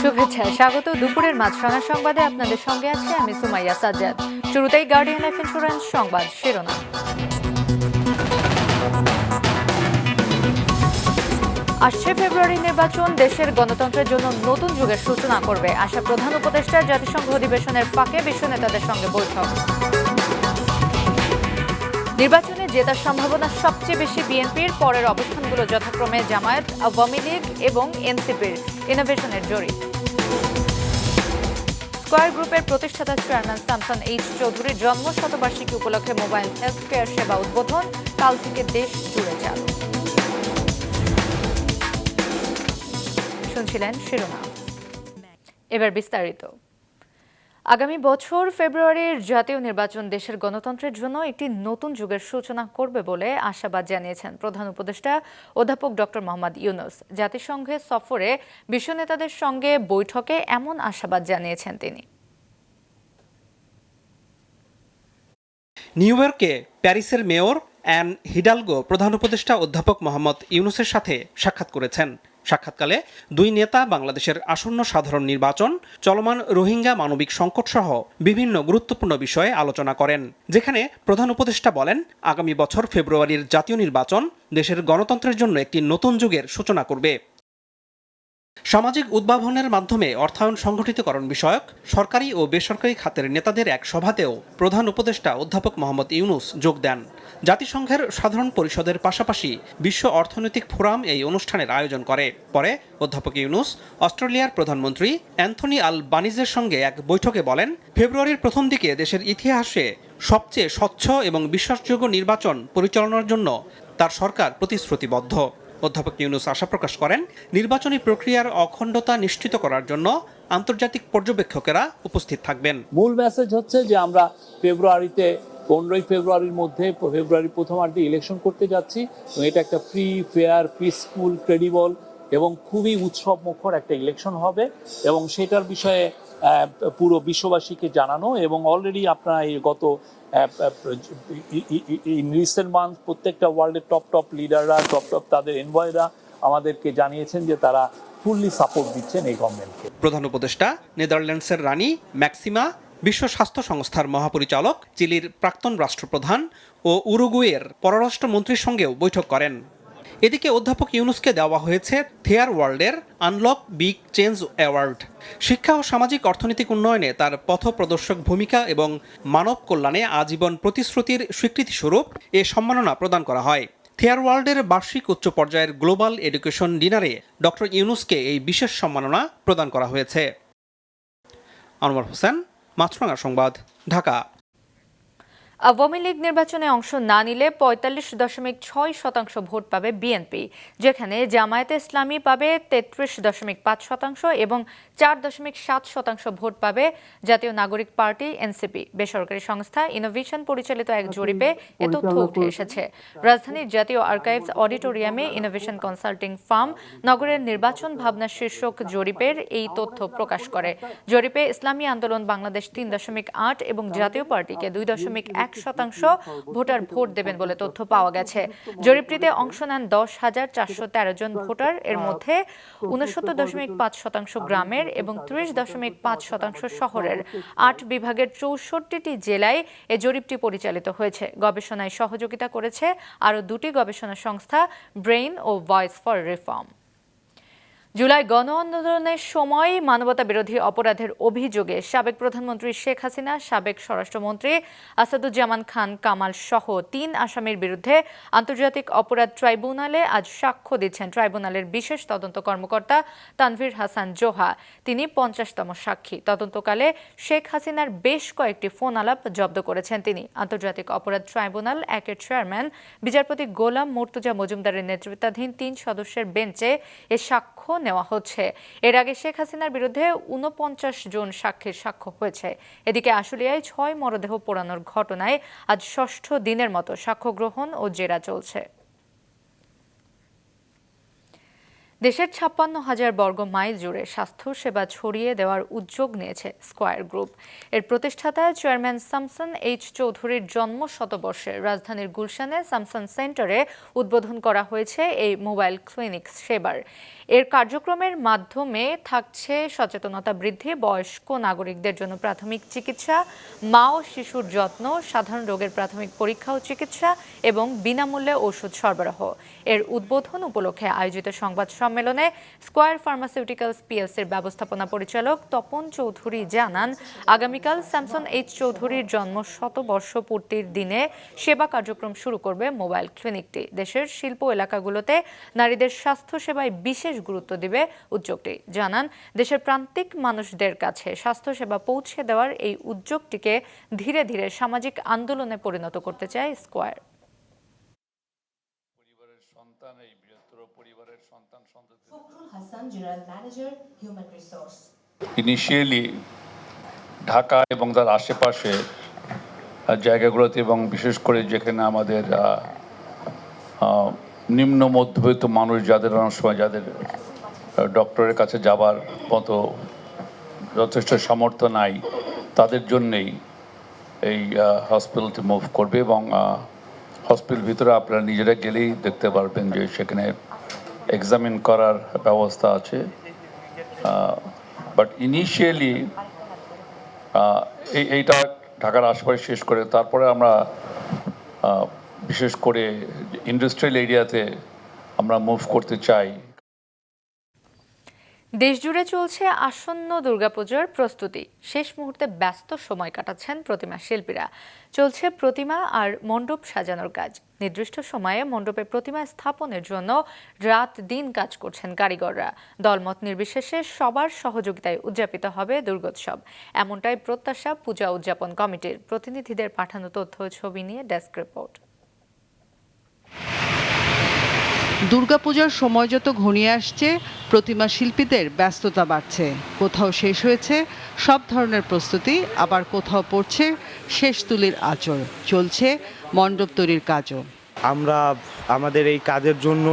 শুভেচ্ছা, স্বাগত দুপুরের মাছরাঙা সংবাদে আপনাদের সঙ্গে আছি আমি সুমাইয়া সাজ্জাদ। শুরুতেই গার্ডিয়ান লাইফ ইন্স্যুরেন্স সংবাদ শিরোনাম। আসছে ফেব্রুয়ারি নির্বাচন দেশের গণতন্ত্রের জন্য নতুন যুগের সূচনা করবে, আশা প্রধান উপদেষ্টার। জাতিসংঘ অধিবেশনের ফাঁকে বিশ্ব নেতাদের সঙ্গে বৈঠক। নির্বাচনে জেতার সম্ভাবনা সবচেয়ে বেশি বিএনপির, পরের অবস্থানগুলো যথাক্রমে জামায়াত, আওয়ামী লীগ এবং এনসিপির। ইনোভেশনের জরিপ। স্কয়ার গ্রুপের প্রতিষ্ঠাতা চেয়ারম্যান সামসন এইচ চৌধুরীর জন্ম শতবার্ষিকী উপলক্ষে মোবাইল হেলথ কেয়ার সেবা উদ্বোধন, কাল থেকে দেশ জুড়ে চালু। শুনছিলেন শিরোনাম, এবার বিস্তারিত। আগামী বছর ফেব্রুয়ারির জাতীয় নির্বাচন দেশের গণতন্ত্রের জন্য একটি নতুন যুগের সূচনা করবে বলে আশাবাদ জানিয়েছেন প্রধান উপদেষ্টা অধ্যাপক ডক্টর মোহাম্মদ ইউনূস। জাতিসংঘে সফরে বিশ্ব নেতাদের সঙ্গে বৈঠকে এমন আশাবাদ জানিয়েছেন তিনি। নিউ ইয়র্কে প্যারিসের মেয়র অ্যান হিডালগো প্রধান উপদেষ্টা অধ্যাপক মোহাম্মদ ইউনূসের সাথে সাক্ষাৎ করেছেন। সাক্ষাৎকালে দুই নেতা বাংলাদেশের আসন্ন সাধারণ নির্বাচন, চলমান রোহিঙ্গা মানবিক সংকট সহ বিভিন্ন গুরুত্বপূর্ণ বিষয়ে আলোচনা করেন, যেখানে প্রধান উপদেষ্টা বলেন আগামী বছর ফেব্রুয়ারির জাতীয় নির্বাচন দেশের গণতন্ত্রের জন্য একটি নতুন যুগের সূচনা করবে। সামাজিক উদ্ভাবনের মাধ্যমে অর্থায়ন সংগঠিতকরণ বিষয়ক সরকারি ও বেসরকারি খাতের নেতাদের এক সভাতেও প্রধান উপদেষ্টা অধ্যাপক মোহাম্মদ ইউনূস যোগ দেন। জাতিসংঘের সাধারণ পরিষদের পাশাপাশি বিশ্ব অর্থনৈতিক ফোরাম এই অনুষ্ঠানের আয়োজন করে। পরে অধ্যাপক ইউনূস অস্ট্রেলিয়ার প্রধানমন্ত্রী অ্যান্থনি আলবানিজের সঙ্গে এক বৈঠকে বলেন, ফেব্রুয়ারির প্রথম দিকে দেশের ইতিহাসে সবচেয়ে স্বচ্ছ এবং বিশ্বাসযোগ্য নির্বাচন পরিচালনার জন্য তার সরকার প্রতিশ্রুতিবদ্ধ। অধ্যাপক ইউনূস আশা প্রকাশ করেন, নির্বাচনী প্রক্রিয়ার অখণ্ডতা নিশ্চিত করার জন্য আন্তর্জাতিক পর্যবেক্ষকেরা উপস্থিত থাকবেন। মূল মেসেজ হচ্ছে যে আমরা ফেব্রুয়ারিতে 15 ফেব্রুয়ারির মধ্যে ফেব্রুয়ারির প্রথমার্ধে ইলেকশন করতে যাচ্ছি এবং এটা একটা ফ্রি, ফেয়ার, পিসফুল, ক্রেডিবল এবং খুবই উৎসব মুখর একটা ইলেকশন হবে এবং সেটার বিষয়ে পুরো বিশ্ববাসীকে জানানো। এবং অলরেডি আপনারা এই গত ইন রিসেন্ট মান্থ প্রত্যেকটা ওয়ার্ল্ডের টপ লিডাররা, টপ তাদের এনভয়রা আমাদেরকে জানিয়েছেন যে তারা ফুললি সাপোর্ট দিচ্ছেন এই গভর্নমেন্টকে। প্রধান উপদেষ্টা নেদারল্যান্ডসের রানী ম্যাক্সিমা, বিশ্ব স্বাস্থ্য সংস্থার মহাপরিচালক, চিলির প্রাক্তন রাষ্ট্রপ্রধান ও উরুগুয়ের পররাষ্ট্রমন্ত্রীর সঙ্গেও বৈঠক করেন। এদিকে অধ্যাপক ইউনূসকে দেওয়া হয়েছে থেয়ার ওয়ার্ল্ডের আনলক বিগ চেঞ্জ অ্যাওয়ার্ড। শিক্ষা ও সামাজিক অর্থনৈতিক উন্নয়নে তার পথপ্রদর্শক ভূমিকা এবং মানব কল্যাণে আজীবন প্রতিশ্রুতির স্বীকৃতিস্বরূপ এ সম্মাননা প্রদান করা হয়। থেয়ার ওয়ার্ল্ডের বার্ষিক উচ্চ পর্যায়ের গ্লোবাল এডুকেশন ডিনারে ডক্টর ইউনূসকে এই বিশেষ সম্মাননা প্রদান করা হয়েছে। আনোয়ার হোসেন, মাছরাঙা সংবাদ, ঢাকা। আওয়ামী লীগ নির্বাচনে অংশ না নিলে ৪৫.৬% ভোট পাবে বিএনপি, যেখানে জামায়াতে ইসলামী পাবে ৩৩.৫% এবং ৪.৭% ভোট পাবে জাতীয় নাগরিক পার্টি এনসিপি। বেসরকারি সংস্থা ইনোভেশন পরিচালিত এক জরিপে এ তথ্য উঠে এসেছে। রাজধানীর জাতীয় আর্কাইভস অডিটোরিয়ামে ইনোভেশন কনসাল্টিং ফার্ম নগরের নির্বাচন ভাবনা শীর্ষক জরিপের এই তথ্য প্রকাশ করে। জরিপে ইসলামী আন্দোলন বাংলাদেশ ৩.৮ এবং জাতীয় পার্টিকে 2.1% ভোটার ভোট দেবেন বলে তথ্য পাওয়া গেছে। জরিপটিতে অংশ নেন 10,413 জন ভোটার, এর মধ্যে 69.5% গ্রামের এবং 30.5% শহরের। 8 বিভাগের 64টি জেলায় এ জরিপটি পরিচালিত হয়েছে। গবেষণায় সহযোগিতা করেছে আরও 2টি গবেষণা সংস্থা, ব্রেইন ও ভয়েস ফর রিফর্ম। জুলাই গণ আন্দোলনের সময় মানবতা বিরোধী অপরাধের অভিযোগে সাবেক প্রধানমন্ত্রী শেখ হাসিনা, সাবেক স্বরাষ্ট্রমন্ত্রী আসাদুজ্জামান খান কামাল সহ 3 আসামির বিরুদ্ধে আন্তর্জাতিক অপরাধ ট্রাইব্যুনালে আজ সাক্ষ্য দিচ্ছেন ট্রাইব্যুনালের বিশেষ তদন্ত কর্মকর্তা তানভীর হাসান জোহা। তিনি 50তম সাক্ষী। তদন্তকালে শেখ হাসিনার বেশ কয়েকটি ফোন আলাপ জব্দ করেছেন তিনি। আন্তর্জাতিক অপরাধ ট্রাইব্যুনাল 1-এর চেয়ারম্যান বিচারপতি গোলাম মুর্তজা মজুমদারের নেতৃত্বাধীন 3 সদস্যের বেঞ্চে এ সাক্ষ্য সাক্ষ্য নেওয়া হচ্ছে। এর আগে শেখ হাসিনার বিরুদ্ধে ৪৯ জন সাক্ষীর সাক্ষ্য হয়েছে। এদিকে আশুলিয়ায় ৬ মরদেহ পোড়ানোর ঘটনায় আজ ৬ষ্ঠ দিনের মতো সাক্ষ্য গ্রহণ ও জেরা চলছে। দেশের ৫৬,০০০ বর্গ মাইল জুড়ে স্বাস্থ্যসেবা ছড়িয়ে দেওয়ার উদ্যোগ নিয়েছে স্কয়ার গ্রুপ। এর প্রতিষ্ঠাতা চেয়ারম্যান শামছান এইচ চৌধুরীর জন্ম শতবর্ষে রাজধানীর গুলশানে শামছান সেন্টারে উদ্বোধন করা হয়েছে এই মোবাইল ক্লিনিক সেবার। এর কার্যক্রমের মাধ্যমে থাকছে সচেতনতা বৃদ্ধি, বয়স্ক নাগরিকদের জন্য প্রাথমিক চিকিৎসা, মা ও শিশুর যত্ন, সাধারণ রোগের প্রাথমিক পরীক্ষা ও চিকিৎসা এবং বিনামূল্যে ওষুধ সরবরাহ। এর উদ্বোধন উপলক্ষে আয়োজিত সংবাদ সম্মেলনে স্কয়ার ফার্মাসিউটিক্যালস পিএলসির ব্যবস্থাপনা পরিচালক তপন চৌধুরী জানান, আগামীকাল শামছান এইচ চৌধুরীর জন্ম শতবর্ষ পূর্তির দিনে সেবা কার্যক্রম শুরু করবে মোবাইল ক্লিনিকটি। দেশের শিল্প এলাকাগুলোতে নারীদের স্বাস্থ্যসেবায় বিশেষ গুরুত্ব দিবে উদ্যোগটি। জানান, দেশের প্রান্তিক মানুষদের কাছে স্বাস্থ্যসেবা পৌঁছে দেওয়ার এই উদ্যোগটিকে ধীরে ধীরে সামাজিক আন্দোলনে পরিণত করতে চায় স্কয়ার। ইনিশিয়ালি ঢাকা এবং তার আশেপাশে জায়গাগুলোতে এবং বিশেষ করে যেখানে আমাদের নিম্ন মধ্যবিত্ত মানুষ যাদের অনেক সময় যাদের ডক্টরের কাছে যাবার মতো যথেষ্ট সামর্থ্য নাই, তাদের জন্যেই এই হসপিটালটি মুভ করবে এবং হসপিটাল ভিতরে আপনারা নিজেরা গেলেই দেখতে পারবেন যে সেখানে এক্সামিন করার ব্যবস্থা আছে। বাট ইনিশিয়ালি এইটা ঢাকার আশপাশে শেষ করে তারপরে আমরা বিশেষ করে ইন্ডাস্ট্রিয়াল এরিয়াতে আমরা মুভ করতে চাই। দেশজুড়ে চলছে আসন্ন দুর্গাপুজোর প্রস্তুতি। শেষ মুহূর্তে ব্যস্ত সময় কাটাচ্ছেন প্রতিমা শিল্পীরা। চলছে প্রতিমা আর মণ্ডপ সাজানোর কাজ। নির্দিষ্ট সময়ে মণ্ডপে প্রতিমা স্থাপনের জন্য রাত দিন কাজ করছেন কারিগররা। দলমত নির্বিশেষে সবার সহযোগিতায় উদযাপিত হবে দুর্গোৎসব, এমনটাই প্রত্যাশা পূজা উদযাপন কমিটির। প্রতিনিধিদের পাঠানো তথ্য ছবি নিয়ে ডেস্ক রিপোর্ট। দুর্গাপূজার সময় যত ঘনিয়ে আসছে, প্রতিমা শিল্পীদের ব্যস্ততা বাড়ছে। কোথাও শেষ হয়েছে সব ধরনের প্রস্তুতি, আবার কোথাও পড়ছে শেষ তুলির আঁচড়। চলছে মণ্ডপ তৈরির কাজও। আমরা আমাদের এই কাজের জন্য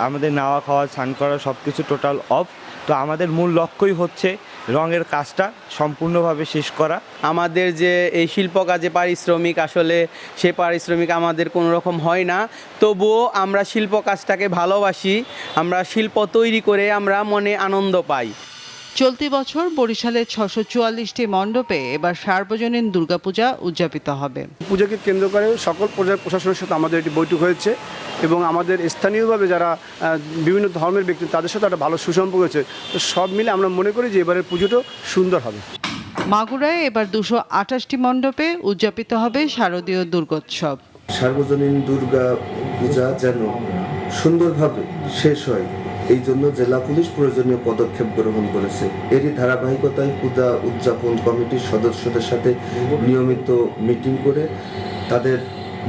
আমাদের নাওয়া খাওয়া স্নান করা সব কিছু টোটাল অফ। তো আমাদের মূল লক্ষ্যই হচ্ছে রঙের কাজটা সম্পূর্ণভাবে শেষ করা। আমাদের যে এই শিল্প কাজে পারিশ্রমিক, আসলে সে পারিশ্রমিক আমাদের কোনো রকম হয় না, তবুও আমরা শিল্প কাজটাকে ভালোবাসি। আমরা শিল্প তৈরি করে আমরা মনে আনন্দ পাই। চলতি বছর বরিশালের ৬৪৪টি মণ্ডপে এবার সার্বজনীন দুর্গাপূজা উদযাপিত হবে। পূজাকে কেন্দ্র করে সকল পর্যায়ের প্রশাসনের সাথে আমাদের একটি বৈঠক হয়েছে এবং আমাদের স্থানীয়ভাবে যারা বিভিন্ন ধর্মের ব্যক্তি তাদের সাথে একটা ভালো সুসম্পর্ক হয়েছে। তো সব মিলে আমরা মনে করি যে এবারের পুজোটা সুন্দর হবে। মাগুরায় এবার ২২৮টি মণ্ডপে উদযাপিত হবে শারদীয় দুর্গোৎসব। সার্বজনীন দুর্গা পূজা যেন সুন্দরভাবে শেষ হয়, এই জন্য জেলা পুলিশ প্রয়োজনীয় পদক্ষেপ গ্রহণ করেছে। এরই ধারাবাহিকতায় পূজা উদযাপন কমিটির সদস্যদের সাথে নিয়মিত মিটিং করে তাদের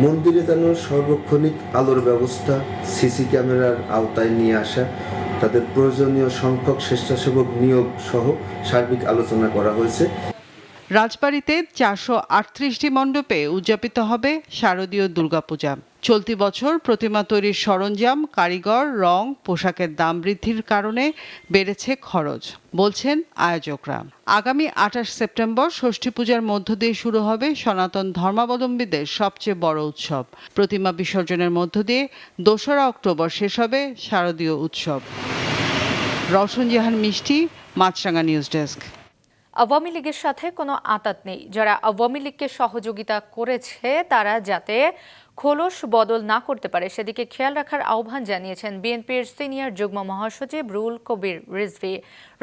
মন্দিরে যেন সার্বক্ষণিক আলোর ব্যবস্থা, সিসি ক্যামেরার আওতায় নিয়ে আসা, তাদের প্রয়োজনীয় সংখ্যক স্বেচ্ছাসেবক নিয়োগ সহ সার্বিক আলোচনা করা হয়েছে। রাজবাড়ীতে ৪৩৮টি মণ্ডপে উদযাপিত হবে শারদীয় দুর্গাপূজা। চলতি বছর প্রতিমা তৈরির সরঞ্জাম, কারিগর, রং, পোশাকের দাম বৃদ্ধির কারণে বেড়েছে খরচ, বলছেন আয়োজকরা। আগামী ২৮ সেপ্টেম্বর ষষ্ঠী পূজার মধ্য দিয়ে শুরু হবে সনাতন ধর্মাবলম্বীদের সবচেয়ে বড় উৎসব। প্রতিমা বিসর্জনের মধ্য দিয়ে ২রা অক্টোবর শেষ হবে শারদীয় উৎসব। রওশন জাহান মিষ্টি, মাছরাঙা নিউজ ডেস্ক। আওয়ামী লীগের সাথে কোনো আঁতাত নেই। যারা আওয়ামী লীগকে সহযোগিতা করেছে তারা যাতে খোলস বদল না করতে পারে সেদিকে খেয়াল রাখার আহ্বান জানিয়েছেন বিএনপির সিনিয়র যুগ্ম মহাসচিব রুহুল কবির রিজভী।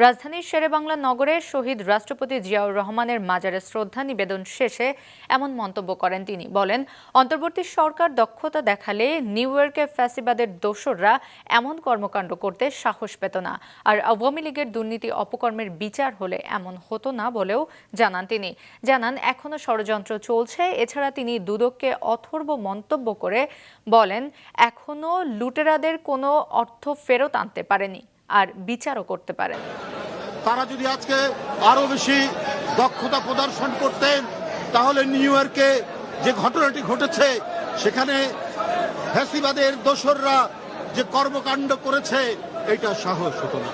রাজধানীর শেরেবাংলা নগরে শহীদ রাষ্ট্রপতি জিয়াউর রহমানের মাজারে শ্রদ্ধা নিবেদন শেষে এমন মন্তব্য করেন তিনি। বলেন, অন্তর্বর্তী সরকার দক্ষতা দেখালে নিউ ইয়র্কে ফ্যাসিবাদের দোসররা এমন কর্মকাণ্ড করতে সাহস পেত না, আর আওয়ামী লীগের দুর্নীতি অপকর্মের বিচার হলে এমন হতো না বলেও জানান তিনি। জানান, এখনো ষড়যন্ত্র চলছে। এছাড়া তিনি দুদককে অথর্ব মন্তব্য করে বলেন, এখনো লুটেরাদের কোনো অর্থ ফেরত আনতে পারেনি। আর বিচারও করতে পারেন। তারা যদি আজকে আরো বেশি দক্ষতা প্রদর্শন করতেন তাহলে নিউ ইয়র্কে যে ঘটনাটি ঘটেছে সেখানে ফ্যাসিবাদের দোসররা যে কর্মকাণ্ড করেছে এটা সাহস হতো না।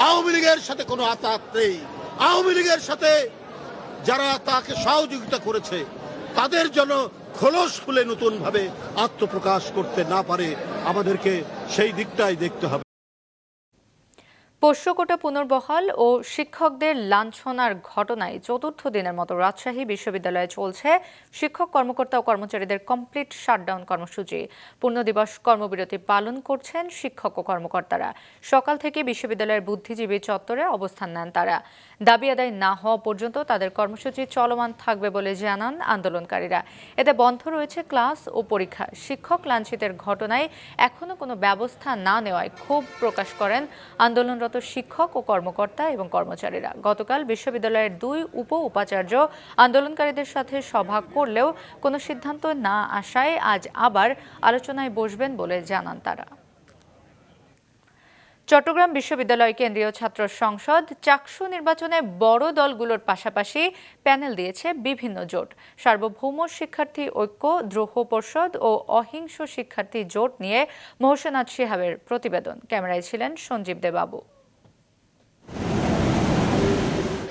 আওয়ামী লীগের সাথে কোনো আতাত নেই। আওয়ামী লীগের সাথে যারা তাকে সহযোগিতা করেছে তাদের জন্য খোলস খুলে নতুন ভাবে আত্মপ্রকাশ করতে না পারে, আমাদেরকে সেই দিকটাই দেখতে হবে। পোষ্য কোটা পুনর্বহাল ও শিক্ষকদের লাঞ্ছনার ঘটনায় চতুর্থ দিনের মতো রাজশাহী বিশ্ববিদ্যালয়ে চলছে শিক্ষক কর্মকর্তা ও কর্মচারীদের কমপ্লিট শাটডাউন কর্মসূচি। পূর্ণদিবস কর্মবিরতি পালন করছেন শিক্ষক ও কর্মকর্তারা। সকাল থেকে বিশ্ববিদ্যালয়ের বুদ্ধিজীবী চত্বরে অবস্থান নেন তারা। দাবি আদায় না হওয়া পর্যন্ত তাদের কর্মসূচি চলমান থাকবে বলে জানান আন্দোলনকারীরা। এতে বন্ধ রয়েছে ক্লাস ও পরীক্ষা। শিক্ষক লাঞ্ছিতের ঘটনায় এখনো কোনো ব্যবস্থা না নেওয়ায় ক্ষোভ প্রকাশ করেন আন্দোলনরত শিক্ষক ও কর্মকর্তা এবং কর্মচারীরা। গতকাল বিশ্ববিদ্যালয়ের 2 উপাচার্য আন্দোলনকারীদের সাথে সভা করলেও কোনো সিদ্ধান্ত না আসায় আজ আবার আলোচনায় বসবেন বলে জানান তারা। চট্টগ্রাম বিশ্ববিদ্যালয় কেন্দ্রীয় ছাত্র সংসদ চাকসু নির্বাচনে বড় দলগুলোর পাশাপাশি প্যানেল দিয়েছে বিভিন্ন জোট। সার্বভৌম শিক্ষার্থী ঐক্য, দ্রোহ পর্ষদ ও অহিংস শিক্ষার্থী জোট নিয়ে মোহসেনাথ শিহাবের প্রতিবেদন। ক্যামেরায় ছিলেন সঞ্জীব দে বাবু।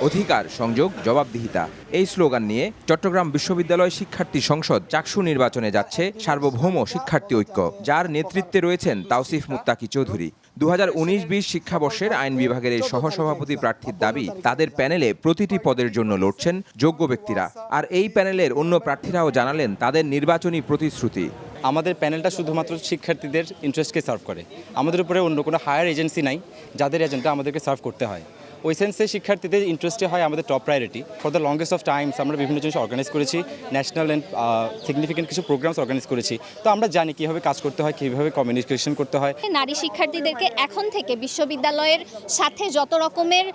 অধিকার, সংযোগ, জবাবদিহিতা, এই স্লোগান নিয়ে চট্টগ্রাম বিশ্ববিদ্যালয় শিক্ষার্থী সংসদ চাকসু নির্বাচনে যাচ্ছে সার্বভৌম শিক্ষার্থী ঐক্য, যার নেতৃত্বে রয়েছেন তাওসিফ মুত্তাকি চৌধুরী। 2019-20 শিক্ষাবর্ষের আইন বিভাগের এই সহসভাপতি প্রার্থীর দাবি, তাদের প্যানেলে প্রতিটি পদের জন্য লড়ছেন যোগ্য ব্যক্তিরা। আর এই প্যানেলের অন্য প্রার্থীরাও জানালেন তাদের নির্বাচনী প্রতিশ্রুতি। আমাদের প্যানেলটা শুধুমাত্র শিক্ষার্থীদের ইন্টারেস্টকে সার্ভ করে। আমাদের উপরে অন্য কোনো হায়ার এজেন্সি নাই যাদের এজেন্ডা আমাদেরকে সার্ভ করতে হয়। ওই সেন্সে শিক্ষার্থীদের ইন্টারেস্টে হয় আমাদের top priority. For the longest of Times আমরা বিভিন্ন জিনিস অর্গানাইজ করেছি, ন্যাশনাল অ্যান্ড সিগনিফিকেন্ট কিছু প্রোগ্রামস অর্গানাইজ করেছি। তো আমরা জানি কীভাবে কাজ করতে হয়, কীভাবে কমিউনিকেশন করতে হয়। নারী শিক্ষার্থীদেরকে এখন থেকে বিশ্ববিদ্যালয়ের সাথে যত রকমের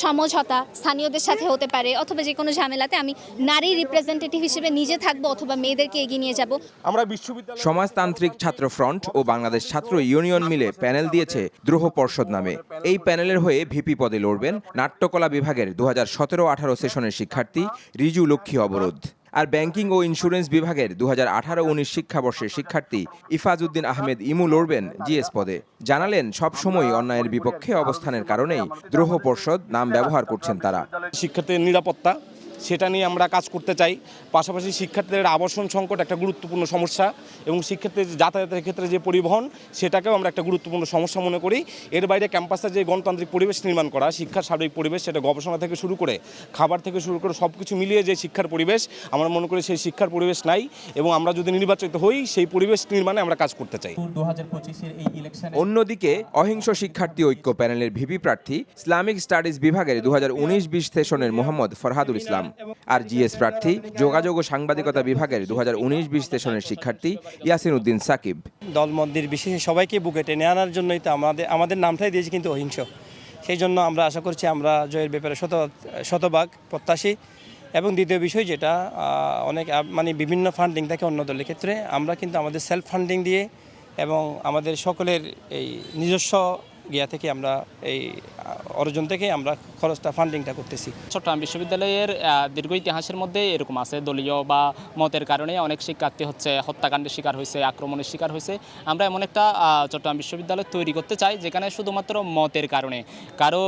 সমঝোতা স্থানীয়দের সাথে হতে পারে অথবা যে কোনো ঝামেলাতে আমি নারী রিপ্রেজেন্টেটিভ হিসেবে নিজে থাকবো অথবা মেয়েদেরকে এগিয়ে নিয়ে যাব। আমরা বিশ্ববিদ্যালয় সমাজতান্ত্রিক ছাত্র ফ্রন্ট ও বাংলাদেশ ছাত্র ইউনিয়ন মিলে প্যানেল দিয়েছে দ্রোহ পর্ষদ নামে। এই প্যানেলের হয়ে ভিপি পদে লড়বেন নাট্যকলা বিভাগের 2017-18 সেশনের শিক্ষার্থী রিজু লক্ষ্মী অবরোধ। আর ব্যাংকিং ও ইন্স্যুরেন্স বিভাগের 2018-19 শিক্ষাবর্ষের শিক্ষার্থী ইফাজউদ্দিন আহমেদ ইমু লড়বেন জিএস পদে। জানালেন সবসময় অন্যায়ের বিপক্ষে অবস্থানের কারণেই দ্রোহ পর্ষদ নাম ব্যবহার করছেন তারা। শিক্ষার্থীদের নিরাপত্তা সেটা নিয়ে আমরা কাজ করতে চাই। পাশাপাশি শিক্ষার্থীদের আবাসন সংকট একটা গুরুত্বপূর্ণ সমস্যা এবং শিক্ষার্থীদের যাতায়াতের ক্ষেত্রে যে পরিবহন সেটাকেও আমরা একটা গুরুত্বপূর্ণ সমস্যা মনে করি। এর বাইরে ক্যাম্পাসে যে গণতান্ত্রিক পরিবেশ নির্মাণ করা, শিক্ষার স্বাভাবিক পরিবেশ, সেটা গবেষণা থেকে শুরু করে খাবার থেকে শুরু করে সব কিছু মিলিয়ে যে শিক্ষার পরিবেশ, আমরা মনে করি সেই শিক্ষার পরিবেশ নাই এবং আমরা যদি নির্বাচিত হই সেই পরিবেশ নির্মাণে আমরা কাজ করতে চাই। অন্যদিকে অহিংস শিক্ষার্থী ঐক্য প্যানেলের ভিপি প্রার্থী ইসলামিক স্টাডিজ বিভাগের 2019-20 সেশনের মোহাম্মদ ফরহাদুল ইসলাম। আর জিএস প্রার্থী যোগাযোগ ও সাংবাদিকতা বিভাগের 2019-20 সেশনের শিক্ষার্থী ইয়াসিন উদ্দিন সাকিব। দলমতদের বিশেষে সবাইকে বুকে টেনে আনার জন্যই তো আমাদের নামটাই দিয়েছি কিন্তু অহিংস। সেই জন্য আমরা আশা করছি আমরা জয়ের ব্যাপারে শতভাগ প্রত্যাশী। এবং দ্বিতীয় বিষয় যেটা অনেক বিভিন্ন ফান্ডিং থাকে অন্য দলের ক্ষেত্রে, আমরা কিন্তু আমাদের সেলফ ফান্ডিং দিয়ে এবং আমাদের সকলের এই নিজস্ব গিয়া থেকে আমরা এই অর্জন থেকে আমরা খরচটা ফান্ডিংটা করতেছি। চট্টগ্রাম বিশ্ববিদ্যালয়ের দীর্ঘ ইতিহাসের মধ্যে এরকম আছে, দলীয় বা মতের কারণে অনেক শিক্ষার্থী হত্যাকাণ্ডের শিকার হয়েছে, আক্রমণের শিকার হয়েছে। আমরা এমন একটা চট্টগ্রাম বিশ্ববিদ্যালয় তৈরি করতে চাই যেখানে শুধুমাত্র মতের কারণে, কারো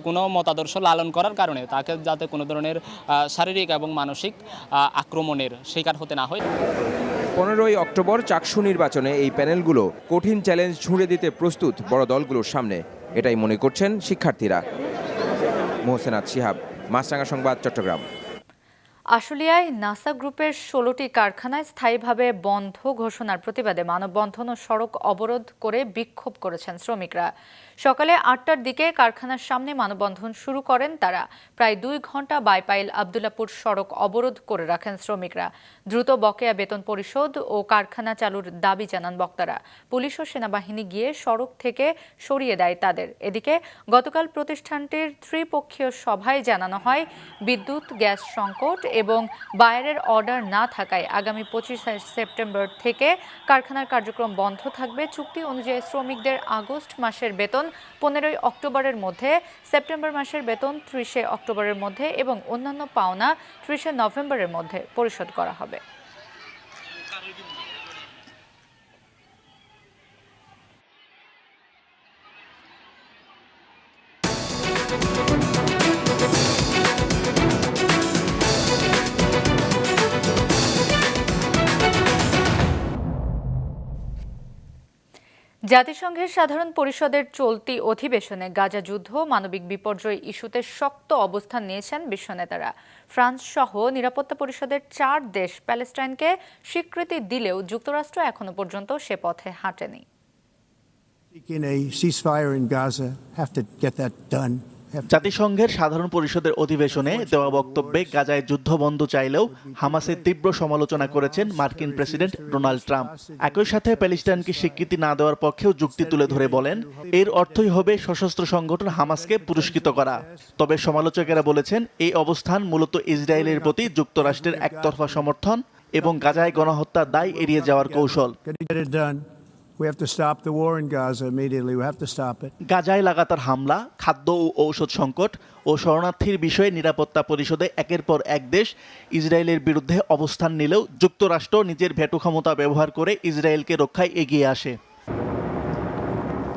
কোনো মতাদর্শ লালন করার কারণে তাকে যাতে কোনো ধরনের শারীরিক এবং মানসিক আক্রমণের শিকার হতে না হয়। 15ই অক্টোবর চাকসু নির্বাচনে এই প্যানেলগুলো কঠিন চ্যালেঞ্জ ছুঁড়ে দিতে প্রস্তুত বড় দলগুলোর সামনে, এটাই মনে করছেন শিক্ষার্থীরা। মোহসেনাথ শিহাব, মাছরাঙা সংবাদ, চট্টগ্রাম। আশুলিয়ায় নাসা গ্রুপের 16টি কারখানায় স্থায়ীভাবে বন্ধ ঘোষণার প্রতিবাদে মানববন্ধন ও সড়ক অবরোধ করে বিক্ষোভ করেছেন শ্রমিকরা। সকালে 8টার দিকে কারখানার সামনে মানববন্ধন শুরু করেন তারা। প্রায় 2 ঘন্টা বাইপাইল আবদুল্লাপুর সড়ক অবরোধ করে রাখেন শ্রমিকরা। দ্রুত বকেয়া বেতন পরিশোধ ও কারখানা চালুর দাবি জানান বক্তারা। পুলিশ ও সেনাবাহিনী গিয়ে সড়ক থেকে সরিয়ে দেয় তাদের। এদিকে গতকাল প্রতিষ্ঠানটির ত্রিপক্ষীয় সভায় জানানো হয়, বিদ্যুৎ গ্যাস সংকট এবং বায়ারের অর্ডার না থাকায় আগামী 25 সেপ্টেম্বর থেকে কারখানার কার্যক্রম বন্ধ থাকবে। চুক্তি অনুযায়ী শ্রমিকদের আগস্ট মাসের বেতন 15 অক্টোবরের মধ্যে, সেপ্টেম্বর মাসের বেতন 30 অক্টোবরের মধ্যে এবং অন্যান্য পাওনা 30 নভেম্বরের মধ্যে পরিশোধ করা হবে। জাতিসংঘের সাধারণ পরিষদের চলতি অধিবেশনে গাজা যুদ্ধ, মানবিক বিপর্যয় ইস্যুতে শক্ত অবস্থান নিয়েছেন বিশ্ব নেতারা। ফ্রান্স সহ নিরাপত্তা পরিষদের 4 দেশ প্যালেস্টাইনকে স্বীকৃতি দিলেও যুক্তরাষ্ট্র এখনো পর্যন্ত সে পথে হাঁটেনি। জাতিসংঘের সাধারণ পরিষদের অধিবেশনে দেওয়া বক্তব্যে গাজায় যুদ্ধ বন্ধ চাইলেও হামাসের তীব্র সমালোচনা করেছেন মার্কিন প্রেসিডেন্ট ডোনাল্ড ট্রাম্প। একই সাথে প্যালেস্টাইনকে স্বীকৃতি না দেওয়ার পক্ষেও যুক্তি তুলে ধরে বলেন, এর অর্থই হবে সশস্ত্র সংগঠন হামাসকে পুরস্কৃত করা। তবে সমালোচকেরা বলেছেন, এই অবস্থান মূলত ইসরায়েলের প্রতি যুক্তরাষ্ট্রের একতরফা সমর্থন এবং গাজায় গণহত্যার দায় এড়িয়ে যাওয়ার কৌশল। গাজায় লাগাতার হামলা, খাদ্য ও ঔষধ সংকট ও শরণার্থীর বিষয়ে নিরাপত্তা পরিষদে একের পর এক দেশ ইসরায়েলের বিরুদ্ধে অবস্থান নিলেও যুক্তরাষ্ট্র নিজের ভেটো ক্ষমতা ব্যবহার করে ইসরায়েলকে রক্ষায় এগিয়ে আসে।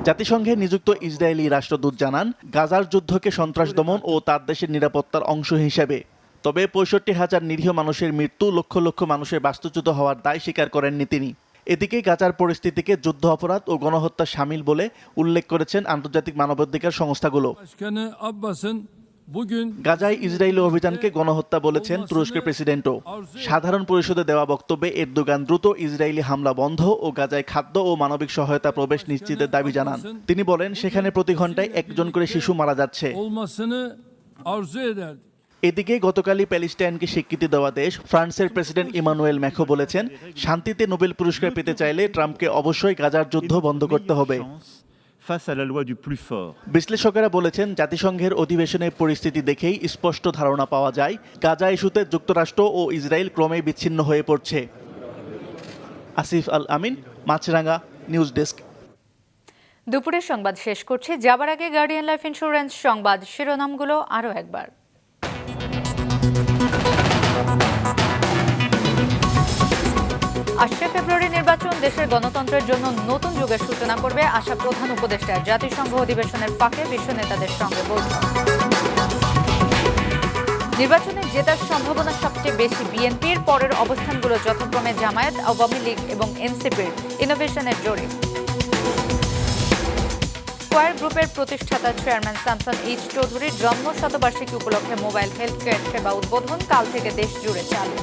জাতিসংঘে নিযুক্ত ইসরায়েলি রাষ্ট্রদূত জানান, গাজার যুদ্ধকে সন্ত্রাস দমন ও তার দেশের নিরাপত্তার অংশ হিসেবে। তবে 65,000 নিরীহ মানুষের মৃত্যু, লক্ষ লক্ষ মানুষের বাস্তুচ্যুত হওয়ার দায় স্বীকার করেননি তিনি। এদিকে গাজার পরিস্থিতিকে যুদ্ধ অপরাধ ও গণহত্যা শামিল বলে উল্লেখ করেছেন আন্তর্জাতিক মানবাধিকার সংস্থাগুলো। গাজায় ইসরায়েলি অভিযানকে গণহত্যা বলেছেন তুরস্কের প্রেসিডেন্টও। সাধারণ পরিষদে দেওয়া বক্তব্যে এরদোগান দ্রুত ইসরায়েলি হামলা বন্ধ ও গাজায় খাদ্য ও মানবিক সহায়তা প্রবেশ নিশ্চিতের দাবি জানান। তিনি বলেন, সেখানে প্রতি ঘন্টায় 1 জন করে শিশু মারা যাচ্ছে। এদিকে গতকালই প্যালেস্টাইনকে স্বীকৃতি দেওয়া দেশ ফ্রান্সের প্রেসিডেন্ট ইমানুয়েল ম্যাক্রো বলেছেন, শান্তিতে নোবেল পুরস্কার পেতে চাইলে ট্রাম্পকে অবশ্যই গাজার যুদ্ধ বন্ধ করতে হবে। বিশ্লেষকেরা বলেছেন, জাতিসংঘের অধিবেশনের পরিস্থিতি দেখেই স্পষ্ট ধারণা পাওয়া যায়, গাজা ইস্যুতে যুক্তরাষ্ট্র ও ইসরায়েল ক্রমেই বিচ্ছিন্ন হয়ে পড়ছে। আসিফ আল আমিন, মাছরাঙ্গা, নিউজ ডেস্ক। দুপুরের সংবাদ শেষ করছি। যাবার আগে গার্ডিয়ান লাইফ ইন্স্যুরেন্স সংবাদ শিরোনামগুলো আরও একবার। 8 ফেব্রুয়ারি নির্বাচন দেশের গণতন্ত্রের জন্য নতুন যুগের সূচনা করবে আশা প্রধান উপদেষ্টা। জাতিসংঘ অধিবেশনের ফাঁকে বিশ্ব নেতাদের সঙ্গে বৈঠক। নির্বাচনে জেতার সম্ভাবনা সবচেয়ে বেশি বিএনপির, পরের অবস্থানগুলো যথাক্রমে জামায়াত, আওয়ামী লীগ এবং এনসিপির। ইনোভেশনের জোরে স্কয়ার গ্রুপের প্রতিষ্ঠাতা চেয়ারম্যান শামসুন এইচ চৌধুরীর জন্ম শতবার্ষিকী উপলক্ষে মোবাইল হেলথ কেয়ার সেবা উদ্বোধন, কাল থেকে দেশ জুড়ে চালু।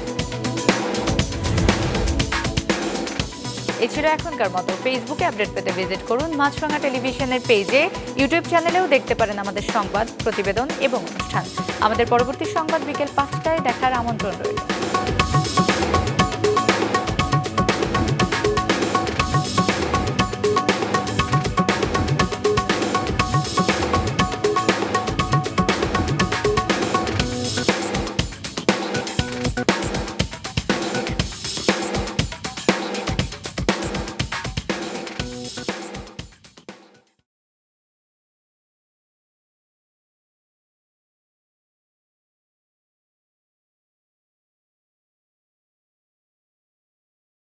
এই ছিল এখনকার মতো। ফেসবুকে আপডেট পেতে ভিজিট করুন মাছরাঙা টেলিভিশনের পেজে। ইউটিউব চ্যানেলেও দেখতে পারেন আমাদের সংবাদ, প্রতিবেদন এবং অনুষ্ঠান। আমাদের পরবর্তী সংবাদ বিকেল 5টায় দেখার আমন্ত্রণ রইল।